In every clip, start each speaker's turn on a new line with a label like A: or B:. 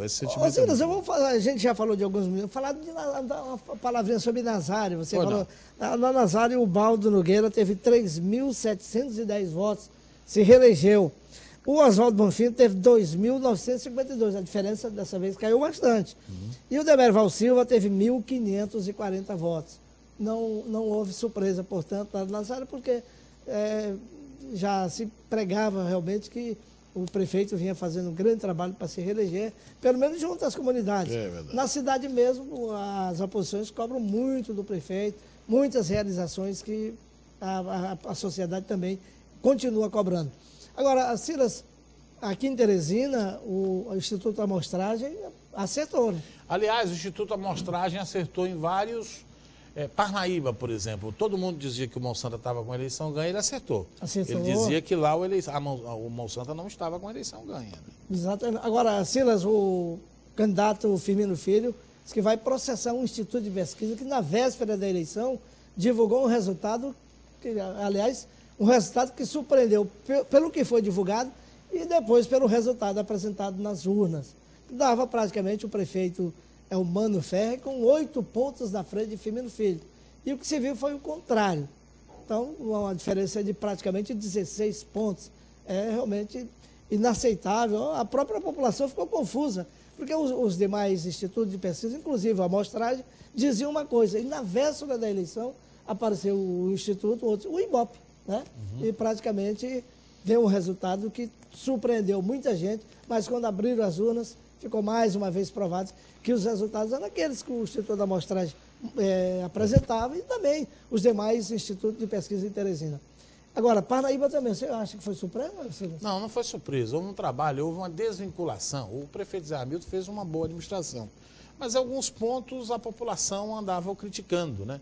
A: Esse sentimento.
B: Ô, Silas, eu vou falar, a gente já falou de alguns minutos, falar de uma palavrinha sobre Nazário. Você falou, na Nazário, o Baldo Nogueira teve 3.710 votos, se reelegeu. O Oswaldo Bonfim teve 2.952, a diferença dessa vez caiu bastante. E o Demerval Silva teve 1.540 votos. Não houve surpresa, portanto, na Nazário, porque já se pregava realmente que o prefeito vinha fazendo um grande trabalho para se reeleger, pelo menos junto às comunidades. Na cidade mesmo, as oposições cobram muito do prefeito, muitas realizações que a sociedade também continua cobrando. Agora, Silas, aqui em Teresina, o Instituto Amostragem acertou, né?
A: Aliás, o Instituto Amostragem acertou em vários... Parnaíba, por exemplo, todo mundo dizia que o Monsanto estava com a eleição ganha, ele acertou. Ele dizia que lá o Monsanto não estava com a eleição ganha. Né?
B: Exatamente. Agora, Silas, o candidato Firmino Filho, disse que vai processar um instituto de pesquisa que na véspera da eleição divulgou um resultado, aliás, um resultado que surpreendeu pelo que foi divulgado e depois pelo resultado apresentado nas urnas. Dava praticamente o prefeito... o Mano Ferre, com 8 pontos na frente de Firmino Filho. E o que se viu foi o contrário. Então, uma diferença de praticamente 16 pontos. É realmente inaceitável. A própria população ficou confusa, porque os demais institutos de pesquisa, inclusive a amostragem, diziam uma coisa. E na véspera da eleição, apareceu o instituto, o IBOP, né? E praticamente deu um resultado que surpreendeu muita gente, mas quando abriram as urnas, ficou mais uma vez provado que os resultados eram aqueles que o Instituto da Amostragem apresentava e também os demais institutos de pesquisa em Teresina. Agora, Parnaíba também, você acha que foi surpresa?
A: Não foi surpresa. Houve um trabalho, houve uma desvinculação. O prefeito Zé Hamilton fez uma boa administração. Mas em alguns pontos a população andava criticando, né?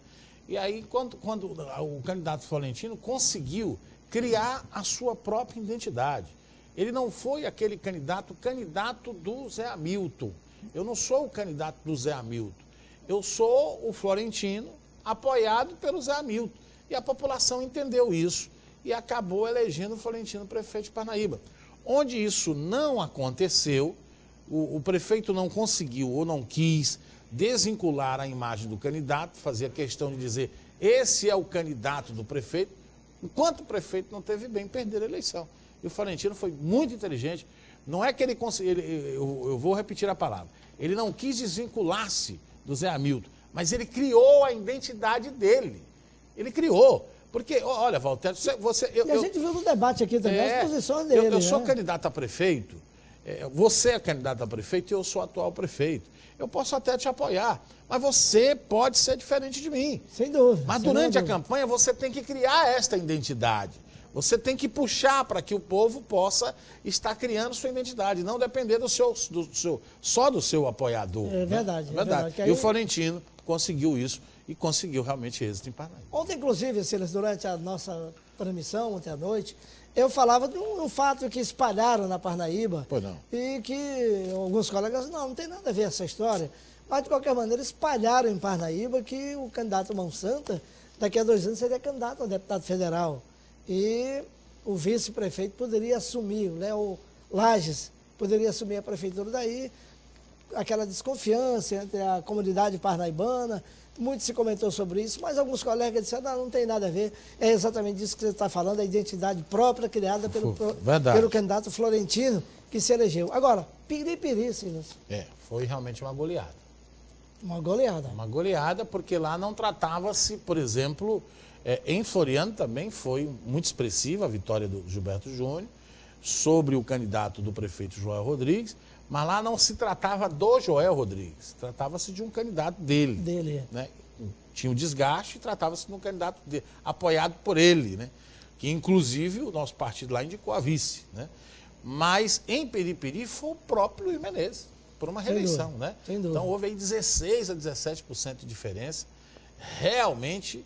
A: E aí, quando o candidato Florentino conseguiu criar a sua própria identidade. Ele não foi aquele candidato do Zé Hamilton. Eu não sou o candidato do Zé Hamilton. Eu sou o Florentino, apoiado pelo Zé Hamilton. E a população entendeu isso e acabou elegendo o Florentino prefeito de Parnaíba. Onde isso não aconteceu, o prefeito não conseguiu ou não quis desvincular a imagem do candidato, fazia questão de dizer esse é o candidato do prefeito, enquanto o prefeito não teve bem perder a eleição. E o Florentino foi muito inteligente. Não é que ele conseguiu, eu vou repetir a palavra, ele não quis desvincular-se do Zé Hamilton, mas ele criou a identidade dele. Ele criou. Porque, olha, Valter,
B: a gente viu no debate aqui também as posições dele.
A: Eu sou candidato a prefeito, você é candidato a prefeito e eu sou atual prefeito. Eu posso até te apoiar, mas você pode ser diferente de mim.
B: Sem dúvida.
A: Mas durante a campanha você tem que criar esta identidade. Você tem que puxar para que o povo possa estar criando sua identidade, não depender só do seu apoiador.
B: É verdade.
A: Né? É verdade. E o Florentino conseguiu isso e conseguiu realmente êxito em Parnaíba.
B: Ontem, inclusive, Silas, durante a nossa transmissão, ontem à noite, eu falava de um fato que espalharam na Parnaíba.
A: Pois não.
B: E que alguns colegas, não tem nada a ver essa história. Mas, de qualquer maneira, espalharam em Parnaíba que o candidato Monsanto, daqui a 2 anos, seria candidato a deputado federal. E o vice-prefeito poderia assumir, né, o Lages poderia assumir a prefeitura. Daí, aquela desconfiança entre a comunidade parnaibana, muito se comentou sobre isso, mas alguns colegas disseram, não tem nada a ver, é exatamente isso que você está falando, a identidade própria criada pelo candidato Florentino, que se elegeu. Agora, piripiri, Silas.
A: Foi realmente uma goleada.
B: Uma goleada.
A: Uma goleada, porque lá não tratava-se, por exemplo... em Floriano também foi muito expressiva a vitória do Gilberto Júnior sobre o candidato do prefeito Joel Rodrigues, mas lá não se tratava do Joel Rodrigues, tratava-se de um candidato dele. Né? Tinha um desgaste e tratava-se de um candidato dele, apoiado por ele, né? Que inclusive o nosso partido lá indicou a vice. Né? Mas em Periperi foi o próprio Luiz Menezes, por uma reeleição. Né? Então houve aí 16% a 17% de diferença. Realmente...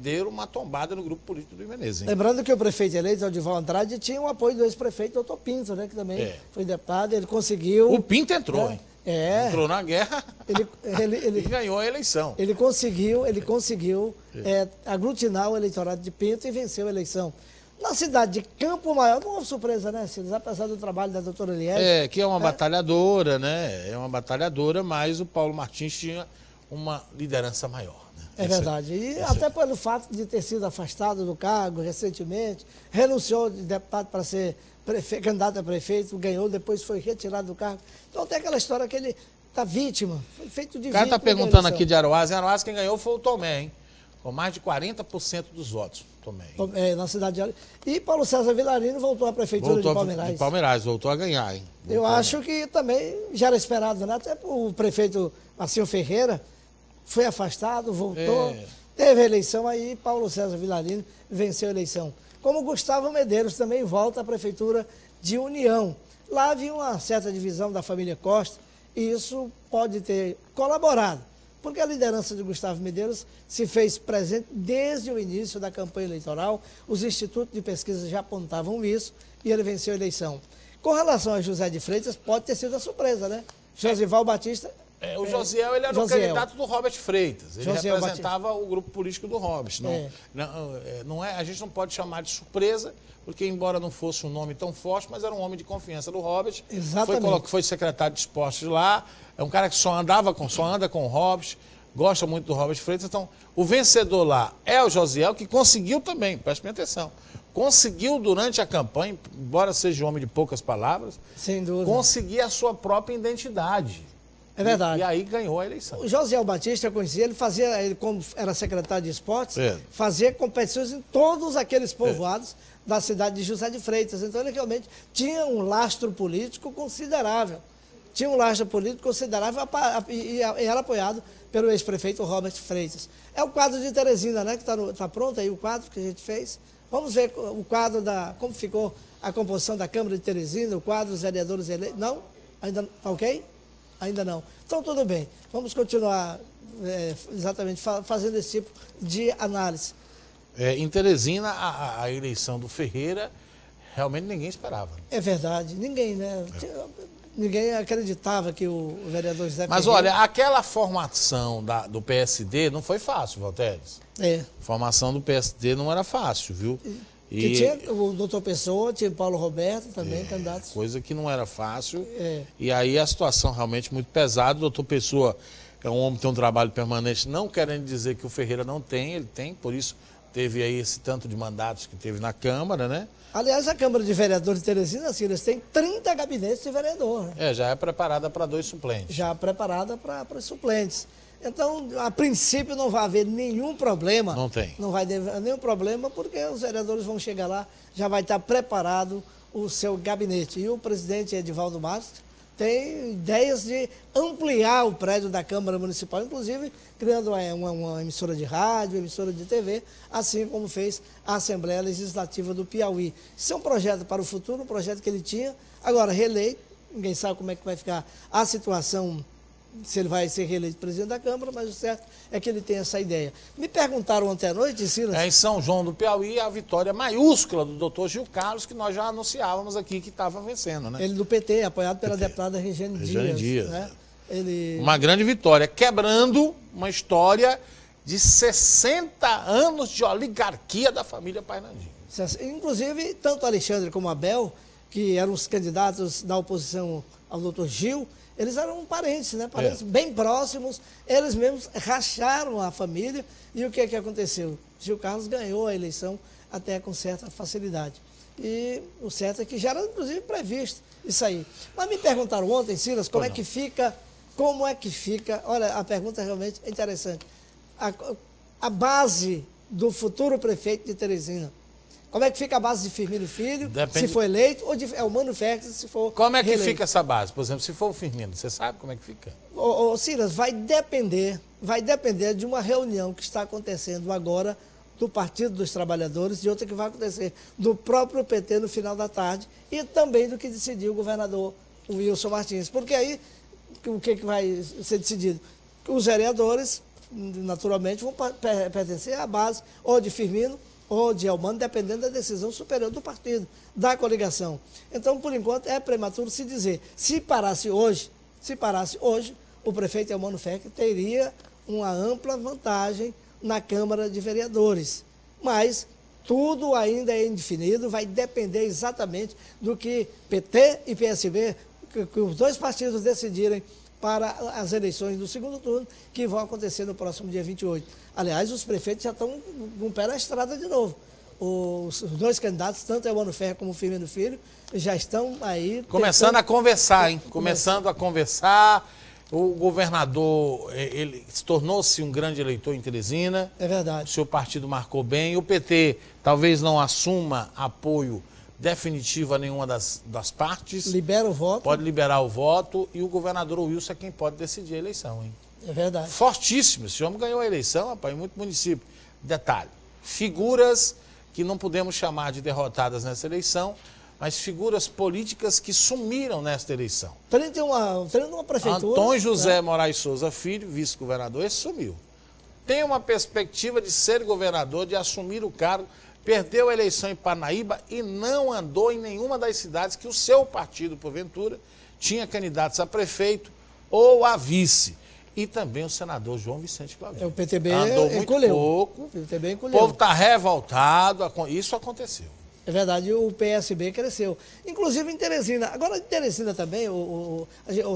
A: deu uma tombada no grupo político do Menezes. Hein?
B: Lembrando que o prefeito eleito, Aldival Andrade, tinha o apoio do ex-prefeito Doutor Pinto, né, que também foi deputado, ele conseguiu...
A: O Pinto entrou, hein? Entrou na guerra e ganhou a eleição.
B: Ele conseguiu aglutinar o eleitorado de Pinto e venceu a eleição. Na cidade de Campo Maior, não houve surpresa, né, Silas? Apesar do trabalho da doutora Eliette.
A: Que é uma batalhadora, né? É uma batalhadora, mas o Paulo Martins tinha uma liderança maior. Né?
B: É verdade. E até pelo fato de ter sido afastado do cargo recentemente, renunciou de deputado para ser candidato a prefeito, ganhou, depois foi retirado do cargo. Então tem aquela história que ele está vítima, foi feito de vítima.
A: O cara está perguntando aqui de Aroás. Em Aroás quem ganhou foi o Tomé, hein? Com mais de 40% dos votos. Tomé.
B: Na cidade de Aroás. E Paulo César Vilarino voltou à prefeitura de Palmeirais.
A: De Palmeirais, voltou a ganhar, hein?
B: Eu acho que também já era esperado, né? Até o prefeito Marcinho Ferreira foi afastado, voltou, teve a eleição, aí Paulo César Vilarino venceu a eleição. Como Gustavo Medeiros também volta à prefeitura de União. Lá havia uma certa divisão da família Costa e isso pode ter colaborado, porque a liderança de Gustavo Medeiros se fez presente desde o início da campanha eleitoral, os institutos de pesquisa já apontavam isso e ele venceu a eleição. Com relação a José de Freitas, pode ter sido a surpresa, né? Josival Batista...
A: o Josiel, ele era o candidato do Robert Freitas. Ele representava o grupo político do Robert. A gente não pode chamar de surpresa, porque embora não fosse um nome tão forte, mas era um homem de confiança do Robert.
B: Exatamente.
A: Foi secretário de esportes lá. É um cara que só anda com o Robert, gosta muito do Robert Freitas. Então, o vencedor lá é o Josiel, que conseguiu também, preste bem atenção, conseguiu durante a campanha, embora seja um homem de poucas palavras,
B: sem dúvida,
A: conseguir a sua própria identidade.
B: É verdade.
A: E aí ganhou a eleição.
B: O Josiel Batista, eu conhecia, ele como era secretário de esportes, fazia competições em todos aqueles povoados da cidade de José de Freitas. Então ele realmente tinha um lastro político considerável. E era apoiado pelo ex-prefeito Robert Freitas. É o quadro de Teresina, né? Que está pronto aí o quadro que a gente fez. Vamos ver o quadro como ficou a composição da Câmara de Teresina, o quadro dos vereadores eleitos. Não? Ainda ok? Ainda não. Então, tudo bem. Vamos continuar exatamente fazendo esse tipo de análise.
A: Em Teresina, a eleição do Ferreira, realmente ninguém esperava.
B: É verdade. Ninguém, né? Ninguém acreditava que o vereador José
A: Mas
B: Ferreira...
A: olha, aquela formação do PSD não foi fácil, Valteres. A formação do PSD não era fácil, viu?
B: Que tinha o doutor Pessoa, tinha o Paulo Roberto também, candidatos.
A: Coisa que não era fácil. E aí a situação realmente muito pesada. O doutor Pessoa é um homem que tem um trabalho permanente, não querendo dizer que o Ferreira não tem, ele tem, por isso teve aí esse tanto de mandatos que teve na Câmara, né?
B: Aliás, a Câmara de Vereadores de Teresina, assim, eles têm 30 gabinetes de vereador. Né?
A: Já é preparada para 2 suplentes.
B: Já preparada para os suplentes. Então, a princípio, não vai haver nenhum problema.
A: Não tem.
B: Não vai haver nenhum problema, porque os vereadores vão chegar lá, já vai estar preparado o seu gabinete. E o presidente Edivaldo Mastro tem ideias de ampliar o prédio da Câmara Municipal, inclusive criando uma emissora de rádio, emissora de TV, assim como fez a Assembleia Legislativa do Piauí. Isso é um projeto para o futuro, um projeto que ele tinha. Agora, reeleito, ninguém sabe como é que vai ficar a situação, se ele vai ser reeleito presidente da Câmara, mas o certo é que ele tem essa ideia. Me perguntaram ontem à noite, Silas...
A: em São João do Piauí, a vitória maiúscula do doutor Gil Carlos, que nós já anunciávamos aqui que estava vencendo, né?
B: Ele do PT, apoiado pela deputada Regiane Dias. Né?
A: Uma grande vitória, quebrando uma história de 60 anos de oligarquia da família Painandim.
B: Inclusive, tanto Alexandre como Abel, que eram os candidatos da oposição ao doutor Gil, eles eram parentes, né? Parentes bem próximos, eles mesmos racharam a família. E o que é que aconteceu? Gil Carlos ganhou a eleição até com certa facilidade. E o certo é que já era, inclusive, previsto isso aí. Mas me perguntaram ontem, Silas, como é que fica, olha, a pergunta realmente é interessante, a base do futuro prefeito de Teresina. Como é que fica a base de Firmino Filho, se for eleito, ou de Elmano Félix, se for
A: Como é que
B: reeleito?
A: fica essa base? Por exemplo, se for o Firmino, você sabe como é que fica?
B: Silas, vai depender de uma reunião que está acontecendo agora do Partido dos Trabalhadores e outra que vai acontecer do próprio PT no final da tarde e também do que decidiu o governador Wilson Martins. Porque aí, o que vai ser decidido? Os vereadores, naturalmente, vão pertencer à base ou de Firmino ou de Elmano, dependendo da decisão superior do partido, da coligação. Então, por enquanto, é prematuro se dizer. Se parasse hoje, o prefeito Elmano Félix teria uma ampla vantagem na Câmara de Vereadores. Mas tudo ainda é indefinido, vai depender exatamente do que PT e PSB, que os dois partidos decidirem para as eleições do segundo turno, que vão acontecer no próximo dia 28. Aliás, os prefeitos já estão com o pé na estrada de novo. Os dois candidatos, tanto Elmano Ferreira como Firmino Filho, já estão aí...
A: Começando a conversar, hein? Começando a conversar. O governador, ele tornou-se um grande eleitor em Teresina.
B: É verdade.
A: O seu partido marcou bem. O PT talvez não assuma apoio definitivo a nenhuma das partes.
B: Libera o voto.
A: Pode liberar o voto. E o governador Wilson é quem pode decidir a eleição, hein?
B: É verdade.
A: Fortíssimo. Esse homem ganhou a eleição, rapaz, em muito município. Detalhe, figuras que não podemos chamar de derrotadas nessa eleição, mas figuras políticas que sumiram nesta eleição.
B: 31 prefeitura.
A: Antônio José Moraes Souza Filho, vice-governador, esse sumiu. Tem uma perspectiva de ser governador, de assumir o cargo, perdeu a eleição em Parnaíba e não andou em nenhuma das cidades que o seu partido, porventura, tinha candidatos a prefeito ou a vice. E também o senador João Vicente Claudino.
B: O PTB
A: andou muito
B: encolheu.
A: pouco.
B: O PTB
A: O
B: encolheu.
A: povo está revoltado, isso aconteceu.
B: É verdade, o PSB cresceu. Inclusive em Teresina. Agora, em Teresina também, o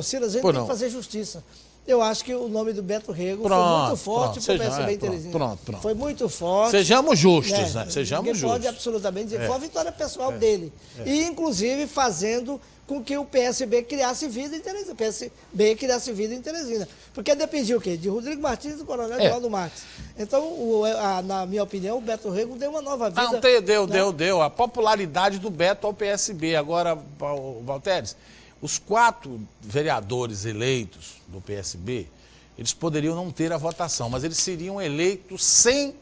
B: Silas, a gente tem que fazer justiça. Eu acho que o nome do Beto Rego foi muito forte para o PSB em Teresina.
A: Pronto.
B: Foi muito forte.
A: Sejamos justos, né? Sejamos
B: Ninguém
A: justos.
B: pode absolutamente dizer. Foi a vitória pessoal dele. E, inclusive, fazendo com que o PSB criasse vida em Teresina. O PSB criasse vida em Teresina. Porque dependia o quê? De Rodrigo Martins e do Coronel Eduardo Marques. Então, na minha opinião, o Beto Rego deu uma nova vida.
A: Não, deu. A popularidade do Beto ao PSB. Agora, Valteres, os 4 vereadores eleitos do PSB, eles poderiam não ter a votação, mas eles seriam eleitos sem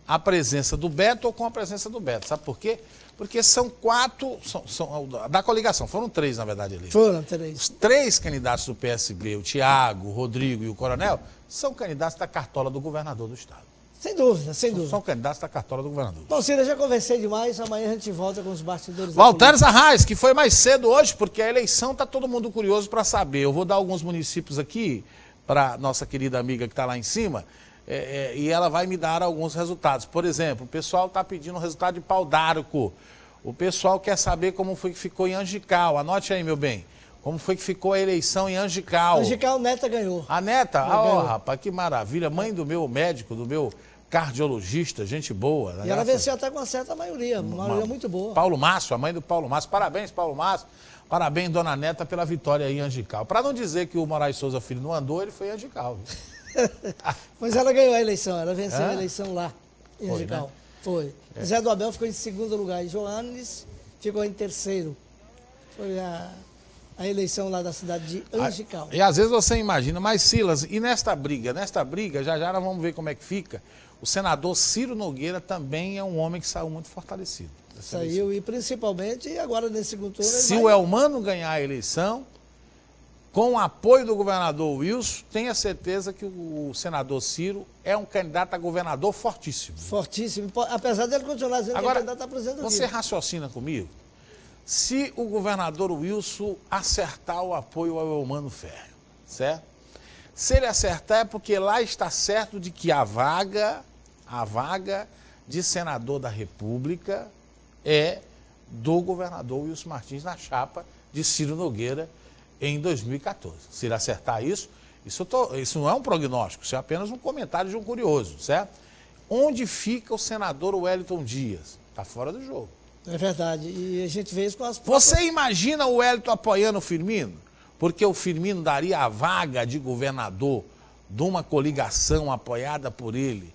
A: a presença do Beto ou com a presença do Beto. Sabe por quê? Porque são 4, da coligação, foram 3, na verdade, eleitos.
B: Foram 3.
A: Os 3 candidatos do PSB, o Tiago, o Rodrigo e o Coronel, são candidatos da cartola do governador do estado.
B: Sem dúvida, sem dúvida.
A: São candidatos da cartola do governador.
B: Bom, Cida, já conversei demais, amanhã a gente volta com os bastidores.
A: Valteres Arraes, que foi mais cedo hoje, porque a eleição está todo mundo curioso para saber. Eu vou dar alguns municípios aqui para nossa querida amiga que está lá em cima, e ela vai me dar alguns resultados. Por exemplo, o pessoal está pedindo o resultado de Pau d'Arco. O pessoal quer saber como foi que ficou em Angical. Anote aí, meu bem. Como foi que ficou a eleição em Angical.
B: Angical, Neta ganhou.
A: A Neta? Rapaz, que maravilha. Mãe do meu médico, do meu cardiologista, gente boa.
B: E ela venceu até com uma certa maioria, uma maioria muito boa.
A: Paulo Márcio, a mãe do Paulo Márcio. Parabéns, Paulo Márcio. Parabéns, dona Neta, pela vitória aí em Angical. Para não dizer que o Moraes Souza Filho não andou, ele foi em Angical.
B: Mas ela ganhou a eleição, ela venceu a eleição lá em Angical.
A: Né?
B: Foi. Zé do Abel ficou em 2º lugar e Joanes ficou em 3º. Foi a eleição lá da cidade de Angical.
A: E às vezes você imagina, mas Silas, e nesta briga, já nós vamos ver como é que fica. O senador Ciro Nogueira também é um homem que saiu muito fortalecido.
B: Saiu, e principalmente agora nesse segundo turno...
A: Se o Elmano ganhar a eleição, com o apoio do governador Wilson, tenha certeza que o senador Ciro é um candidato a governador fortíssimo.
B: Fortíssimo, apesar dele continuar dizendo que é candidato a presidente.
A: Você raciocina comigo? Se o governador Wilson acertar o apoio ao Elmano Ferreira, certo? Se ele acertar é porque lá está certo de que a vaga de senador da República é do governador Wilson Martins na chapa de Ciro Nogueira em 2014. Se ele acertar isso não é um prognóstico, isso é apenas um comentário de um curioso, certo? Onde fica o senador Wellington Dias? Está fora do jogo.
B: É verdade, e a gente vê isso com as
A: Você imagina o Wellington apoiando o Firmino? Porque o Firmino daria a vaga de governador de uma coligação apoiada por ele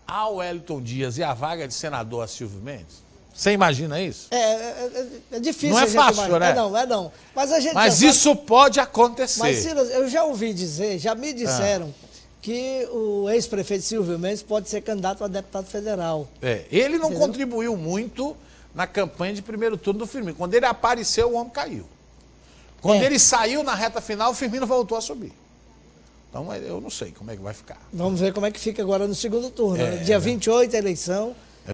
A: ao Wellington Dias e a vaga de senador a Silvio Mendes? Você imagina isso?
B: É difícil.
A: Não é fácil,
B: imaginar.
A: né?
B: É não.
A: Mas isso pode acontecer.
B: Mas, Silas, eu já ouvi dizer, já me disseram que o ex-prefeito Silvio Mendes pode ser candidato a deputado federal.
A: Ele não contribuiu muito na campanha de primeiro turno do Firmino. Quando ele apareceu, o homem caiu. Quando ele saiu na reta final, o Firmino voltou a subir. Então, eu não sei como é que vai ficar.
B: Vamos ver como é que fica agora no segundo turno. Dia 28, a eleição.